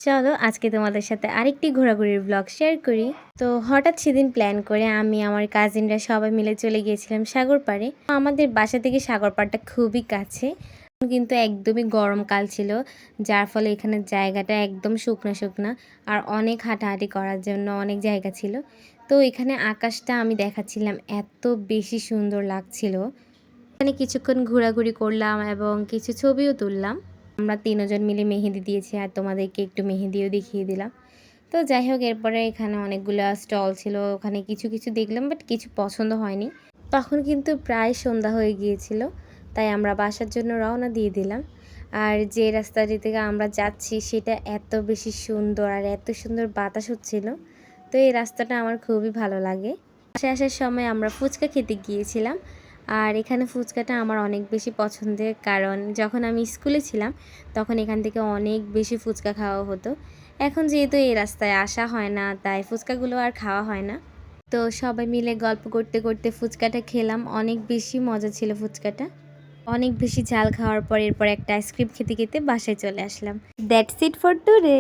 চলো আজকে তোমাদের সাথে আরেকটি ঘোরাঘুরির ব্লগ শেয়ার করি। তো হঠাৎ সেদিন প্ল্যান করে আমি আমার কাজিনরা সবাই মিলে চলে গিয়েছিলাম সাগর পাড়ে। আমাদের বাসা থেকে সাগর পাড়টা খুবই কাছে, কিন্তু একদমই গরমকাল ছিল, যার ফলে এখানে জায়গাটা একদম শুকনা শুকনা আর অনেক হাঁটাহাঁটি করার জন্য অনেক জায়গা ছিল। তো এখানে আকাশটা আমি দেখাচ্ছিলাম, এত বেশি সুন্দর লাগছিল। এখানে কিছুক্ষণ ঘোরাঘুরি করলাম এবং কিছু ছবিও তুললাম। আমরা তিনজন মিলে মেহেদি দিয়েছি আর তোমাদেরকে একটু মেহেদিও দেখিয়ে দিলাম। তো যাই হোক, এরপরে এখানে অনেকগুলো স্টল ছিল, ওখানে কিছু কিছু দেখলাম, বাট কিছু পছন্দ হয়নি। তখন কিন্তু প্রায় সন্ধ্যা হয়ে গিয়েছিল, তাই আমরা বাসার জন্য রওনা দিয়ে দিলাম। আর যে রাস্তাটি থেকে আমরা যাচ্ছি সেটা এত বেশি সুন্দর আর এত সুন্দর বাতাস হচ্ছিল, তো এই রাস্তাটা আমার খুবই ভালো লাগে। বাসায় আসার সময় আমরা ফুচকা খেতে গিয়েছিলাম। আর এখানে ফুচকাটা আমার অনেক বেশি পছন্দের, কারণ যখন আমি স্কুলে ছিলাম তখন এখান থেকে অনেক বেশি ফুচকা খাওয়া হতো। এখন যেহেতু এই রাস্তায় আসা হয় না, তাই ফুচকাগুলো আর খাওয়া হয় না। তো সবাই মিলে গল্প করতে করতে ফুচকাটা খেলাম, অনেক বেশি মজা ছিল ফুচকাটা। অনেক বেশি ঝাল খাওয়ার পর এরপর একটা আইসক্রিম খেতে খেতে বাসায় চলে আসলাম। That's it for today.